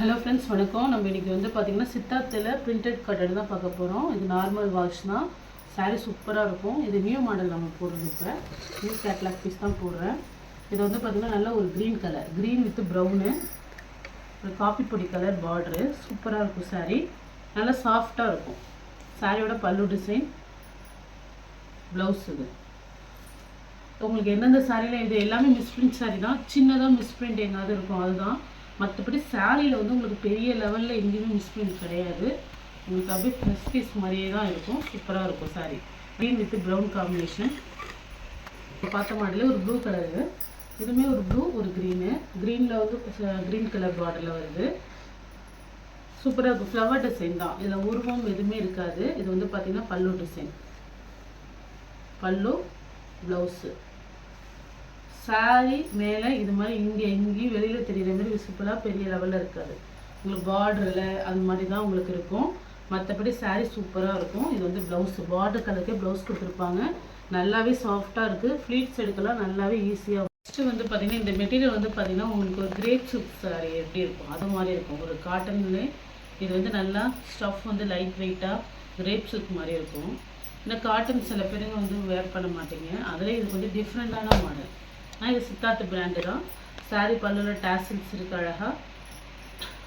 Hello friends, வணக்கம். நம்ம இன்றைக்கி வந்து பார்த்திங்கன்னா சித்தார்த்தில் பிரிண்டட் காட்டன் தான் பார்க்க போகிறோம். இது நார்மல் வாஷ் தான். சாரீ சூப்பராக இருக்கும். இது நியூ மாடல் நம்ம போடுறது. இப்போ நியூ கேட்லாக் பீஸ் தான் போடுறேன். இது வந்து பார்த்திங்கன்னா நல்ல ஒரு green colour, green with brown, ஒரு காப்பி பொடி கலர் பார்டரு. சூப்பராக இருக்கும் சாரீ. நல்லா சாஃப்டாக இருக்கும். சாரியோட பல்லு டிசைன், ப்ளவுஸ். இது உங்களுக்கு எந்தெந்த சாரியில் இது எல்லாமே மிஸ்பிரிண்ட் சாரீ தான். சின்னதாக மிஸ்பிரிண்ட் எங்காவது இருக்கும், அதுதான். மற்றபடி சாரியில் வந்து உங்களுக்கு பெரிய லெவலில் எங்கேயுமே மிஸ்பிரிண்ட் கிடையாது. உங்களுக்கு அப்படியே ஃப்ரெஷ் பீஸ் மாதிரியே தான் இருக்கும். சூப்பராக இருக்கும் sari. Green with brown combination. இப்போ பார்த்த மாடலே ஒரு ப்ளூ கலரு. இதுவுமே ஒரு ப்ளூ, ஒரு க்ரீனு. க்ரீனில் வந்து க்ரீன் கலர் பார்டரில் வருது. சூப்பராக இருக்கும். ஃப்ளவர் டிசைன் தான். இதில் உருவம் எதுவுமே இருக்காது. இது வந்து பார்த்திங்கன்னா பல்லு டிசைன், பல்லு, ப்ளவுஸு. சாரீ மேலே இது மாதிரி இங்கேயும் வெளியில் தெரிகிற மாதிரி விசிபிளாக பெரிய லெவலில் இருக்காது. உங்களுக்கு பார்டரில் அது மாதிரி தான் உங்களுக்கு இருக்கும். மற்றபடி சாரீ சூப்பராக இருக்கும். இது வந்து ப்ளவுஸு, பார்டர் கலருக்கே ப்ளவுஸ் கொடுத்துருப்பாங்க. நல்லாவே சாஃப்டாக இருக்குது. ஃப்ளீட்ஸ் எடுக்கலாம் நல்லாவே ஈஸியாக. ஃபஸ்ட்டு வந்து பார்த்திங்கன்னா இந்த மெட்டீரியல் வந்து பார்த்திங்கன்னா உங்களுக்கு ஒரு கிரேப் சில்க் சாரீ எப்படி இருக்கும் அது மாதிரி இருக்கும். ஒரு காட்டன்லே இது வந்து நல்லா ஸ்டஃப் வந்து லைட் வெயிட்டாக கிரேப் சில்க் மாதிரி இருக்கும். இந்த காட்டன் சில பேருங்க வந்து வேர் பண்ண மாட்டீங்க. அதில் இது கொஞ்சம் டிஃப்ரெண்ட்டான மாடல். ஆனால் இது சித்தார்த் பிராண்டு தான். சாரீ பல்லுவில் டாசில்ஸ் இருக்குது அழகாக.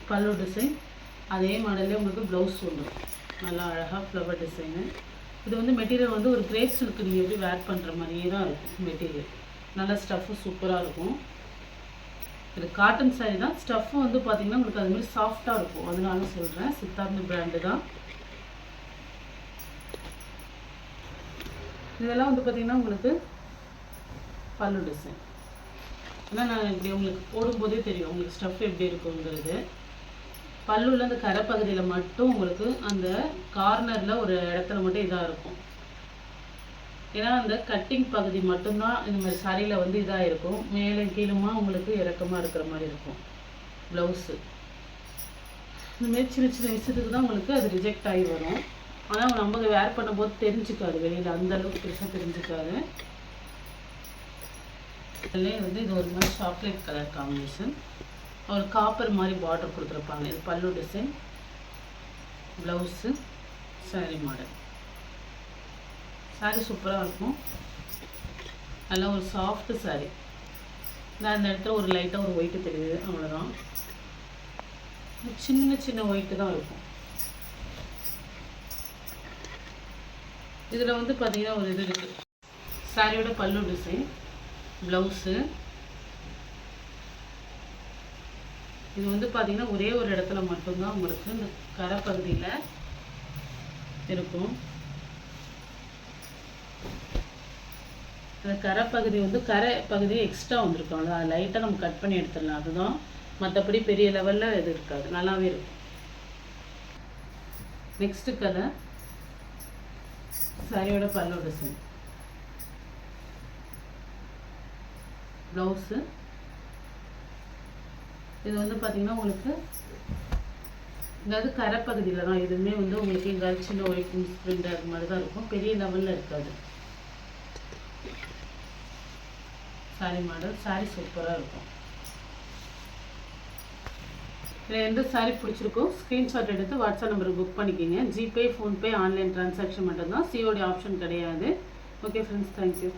பல்லு டிசைன் அதே மாடல்லே உங்களுக்கு ப்ளவுஸ் வந்துடும். நல்லா அழகாக ஃப்ளவர் டிசைனு. இது வந்து மெட்டீரியல் வந்து ஒரு கிரேப் சில்க்கு நீங்கள் எப்படி வேர் பண்ணுற மாதிரியே தான் இருக்கும் மெட்டீரியல். நல்லா ஸ்டஃப்பு சூப்பராக இருக்கும். இது காட்டன் சாரீ தான். ஸ்டஃப்பு வந்து பார்த்திங்கன்னா உங்களுக்கு அதுமாதிரி சாஃப்டாக இருக்கும். அதனால சொல்கிறேன், சித்தார்த் பிராண்டு தான். இதெல்லாம் வந்து பார்த்திங்கன்னா உங்களுக்கு பல்லு டிசைன். ஏன்னா நான் இப்படி உங்களுக்கு போடும்போதே தெரியும் உங்களுக்கு ஸ்டஃப் எப்படி இருக்குங்கிறது. பல்லுவில் அந்த கரை பகுதியில் மட்டும் உங்களுக்கு அந்த கார்னரில் ஒரு இடத்துல மட்டும் இதாக இருக்கும். ஏன்னா அந்த கட்டிங் பகுதி மட்டும்தான் இந்த மாதிரி சாரியில் வந்து இதாக இருக்கும். மேலே கீழுமா உங்களுக்கு இறக்கமாக இருக்கிற மாதிரி இருக்கும். ப்ளவுஸு இந்தமாரி சின்ன சின்ன விஷயத்துக்கு தான் உங்களுக்கு அது ரிஜெக்ட் ஆகி வரும். ஆனால் நம்ம வேர் பண்ணும்போது தெரிஞ்சுக்காது, வெளியில் அந்தளவுக்கு பெருசாக தெரிஞ்சுக்காது. அதிலே வந்து இது ஒரு மாதிரி சாக்லேட் கலர் காம்பினேஷன், ஒரு காப்பர் மாதிரி பார்டர் கொடுத்துருப்பாங்க. இது பல்லு design, blouse, sari model. Sari சூப்பராக இருக்கும். நல்லா ஒரு சாஃப்ட்டு சாரீ. நான் அந்த இடத்துல ஒரு லைட்டாக ஒரு ஒயிட்டு தெரியுது, அவ்வளோதான். சின்ன சின்ன ஒயிட்டு தான் இருக்கும். இதில் வந்து பார்த்திங்கன்னா ஒரு இது இருக்குது. சாரியோட பல்லு டிசைன், ப்ளவுஸு. இது வந்து பார்த்திங்கன்னா ஒரே ஒரு இடத்துல மட்டும்தான் உங்களுக்கு இந்த கரை பகுதியில் இருக்கும். அந்த கரை பகுதி வந்து கரை பகுதி எக்ஸ்ட்ரா வந்துருக்கும். அதை லைட்டாக நம்ம கட் பண்ணி எடுத்துடலாம், அதுதான். மற்றபடி பெரிய லெவலில் இது இருக்காது, நல்லாவே இருக்கும். நெக்ஸ்ட்டு கலர் சாரியோட பல்லு டிசைன், ப்ளவுஸு. இது வந்து பார்த்திங்கன்னா உங்களுக்கு அதாவது கரை பகுதியில் தான். இதுவுமே வந்து உங்களுக்கு எங்கேயாவது சின்ன ஒயிட் பிரிண்ட் அது மாதிரி தான் இருக்கும், பெரிய லெவலில் இருக்காது. சாரீ மாடல். சாரீ சூப்பராக இருக்கும். இதில் எந்த சாரீ பிடிச்சிருக்கோ ஸ்க்ரீன்ஷாட் எடுத்து வாட்ஸ்அப் நம்பருக்கு புக் பண்ணிக்கிங்க. ஜிபே, ஃபோன்பே, ஆன்லைன் ட்ரான்சாக்ஷன் மட்டும்தான். சிஓடி ஆப்ஷன் கிடையாது. Okay friends, thank you.